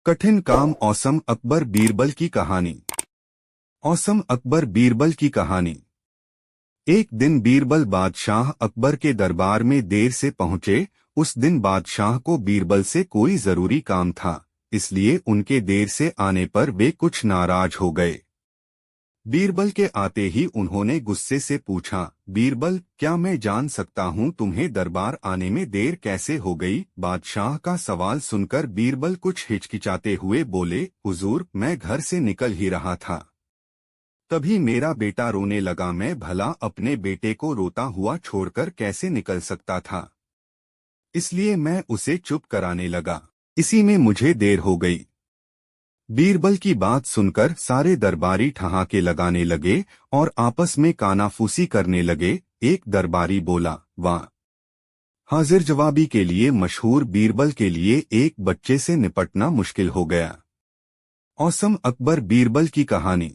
कठिन काम औसम अकबर बीरबल की कहानी। औसम अकबर बीरबल की कहानी। एक दिन बीरबल बादशाह अकबर के दरबार में देर से पहुंचे। उस दिन बादशाह को बीरबल से कोई जरूरी काम था, इसलिए उनके देर से आने पर वे कुछ नाराज हो गए। बीरबल के आते ही उन्होंने गुस्से से पूछा, बीरबल, क्या मैं जान सकता हूँ तुम्हें दरबार आने में देर कैसे हो गई? बादशाह का सवाल सुनकर बीरबल कुछ हिचकिचाते हुए बोले, हुजूर, मैं घर से निकल ही रहा था, तभी मेरा बेटा रोने लगा। मैं भला अपने बेटे को रोता हुआ छोड़कर कैसे निकल सकता था, इसलिए मैं उसे चुप कराने लगा। इसी में मुझे देर हो गई। बीरबल की बात सुनकर सारे दरबारी ठहाके लगाने लगे और आपस में कानाफूसी करने लगे। एक दरबारी बोला, वाह! हाजिर जवाबी के लिए मशहूर बीरबल के लिए एक बच्चे से निपटना मुश्किल हो गया। औसम अकबर बीरबल की कहानी।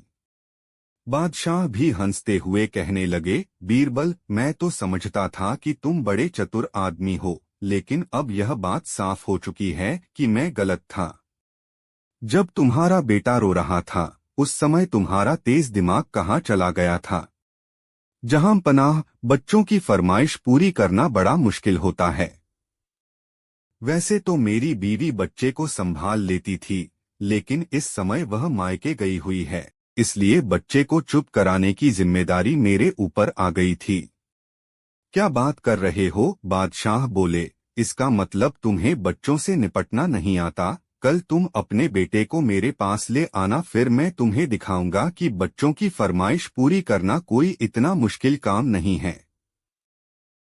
बादशाह भी हंसते हुए कहने लगे, बीरबल, मैं तो समझता था कि तुम बड़े चतुर आदमी हो, लेकिन अब यह बात साफ हो चुकी है कि मैं गलत था। जब तुम्हारा बेटा रो रहा था, उस समय तुम्हारा तेज दिमाग कहाँ चला गया था? जहां पनाह बच्चों की फरमाइश पूरी करना बड़ा मुश्किल होता है। वैसे तो मेरी बीवी बच्चे को संभाल लेती थी, लेकिन इस समय वह मायके गई हुई है, इसलिए बच्चे को चुप कराने की जिम्मेदारी मेरे ऊपर आ गई थी। क्या बात कर रहे हो? बादशाह बोले, इसका मतलब तुम्हें बच्चों से निपटना नहीं आता। कल तुम अपने बेटे को मेरे पास ले आना, फिर मैं तुम्हें दिखाऊंगा कि बच्चों की फरमाइश पूरी करना कोई इतना मुश्किल काम नहीं है।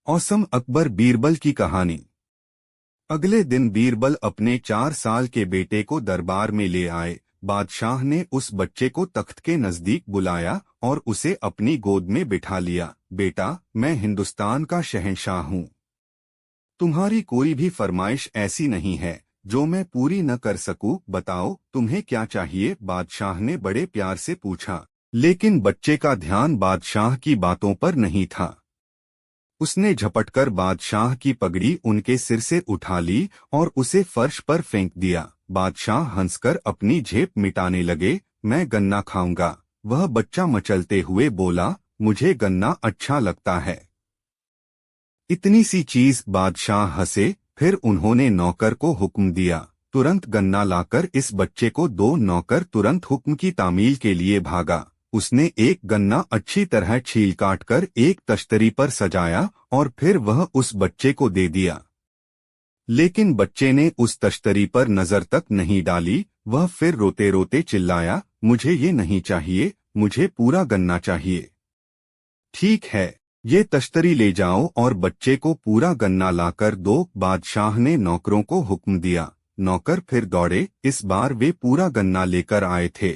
औसम अकबर बीरबल की कहानी। अगले दिन बीरबल अपने 4 साल के बेटे को दरबार में ले आए। बादशाह ने उस बच्चे को तख्त के नजदीक बुलाया और उसे अपनी गोद में बिठा लिया। बेटा, मैं हिंदुस्तान का शहंशाह हूँ। तुम्हारी कोई भी फरमाइश ऐसी नहीं है जो मैं पूरी न कर सकूं। बताओ, तुम्हें क्या चाहिए? बादशाह ने बड़े प्यार से पूछा, लेकिन बच्चे का ध्यान बादशाह की बातों पर नहीं था। उसने झपटकर बादशाह की पगड़ी उनके सिर से उठा ली और उसे फर्श पर फेंक दिया। बादशाह हंसकर अपनी झेप मिटाने लगे। मैं गन्ना खाऊंगा। वह बच्चा मचलते हुए बोला, मुझे गन्ना अच्छा लगता है। इतनी सी चीज? बादशाह हंसे। फिर उन्होंने नौकर को हुक्म दिया, तुरंत गन्ना लाकर इस बच्चे को दो। नौकर तुरंत हुक्म की तामील के लिए भागा। उसने एक गन्ना अच्छी तरह छील काट कर एक तश्तरी पर सजाया और फिर वह उस बच्चे को दे दिया। लेकिन बच्चे ने उस तश्तरी पर नजर तक नहीं डाली। वह फिर रोते रोते चिल्लाया, मुझे ये नहीं चाहिए, मुझे पूरा गन्ना चाहिए। ठीक है, ये तश्तरी ले जाओ और बच्चे को पूरा गन्ना लाकर दो। बादशाह ने नौकरों को हुक्म दिया। नौकर फिर दौड़े। इस बार वे पूरा गन्ना लेकर आए थे,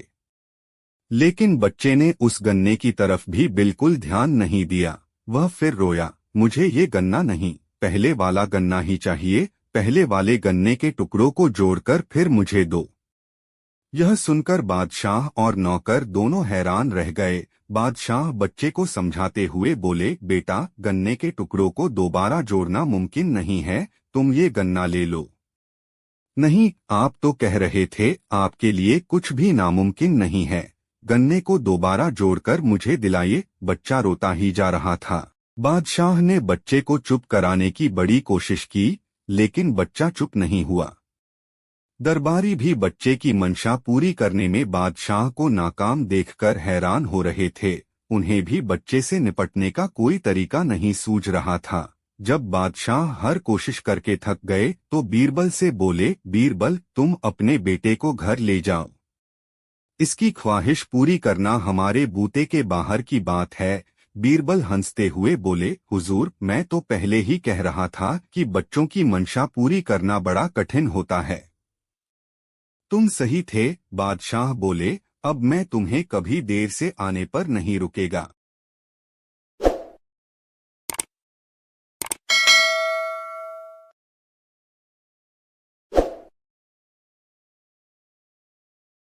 लेकिन बच्चे ने उस गन्ने की तरफ भी बिल्कुल ध्यान नहीं दिया। वह फिर रोया, मुझे ये गन्ना नहीं, पहले वाला गन्ना ही चाहिए। पहले वाले गन्ने के टुकड़ों को जोड़कर फिर मुझे दो। यह सुनकर बादशाह और नौकर दोनों हैरान रह गए। बादशाह बच्चे को समझाते हुए बोले, बेटा, गन्ने के टुकड़ों को दोबारा जोड़ना मुमकिन नहीं है, तुम ये गन्ना ले लो। नहीं, आप तो कह रहे थे आपके लिए कुछ भी नामुमकिन नहीं है। गन्ने को दोबारा जोड़कर मुझे दिलाइए। बच्चा रोता ही जा रहा था। बादशाह ने बच्चे को चुप कराने की बड़ी कोशिश की, लेकिन बच्चा चुप नहीं हुआ। दरबारी भी बच्चे की मंशा पूरी करने में बादशाह को नाकाम देखकर हैरान हो रहे थे। उन्हें भी बच्चे से निपटने का कोई तरीका नहीं सूझ रहा था। जब बादशाह हर कोशिश करके थक गए तो बीरबल से बोले, बीरबल, तुम अपने बेटे को घर ले जाओ। इसकी ख्वाहिश पूरी करना हमारे बूते के बाहर की बात है। बीरबल हंसते हुए बोले, हुजूर, मैं तो पहले ही कह रहा था कि बच्चों की मंशा पूरी करना बड़ा कठिन होता है। तुम सही थे। बादशाह बोले, अब मैं तुम्हें कभी देर से आने पर नहीं रुकेगा।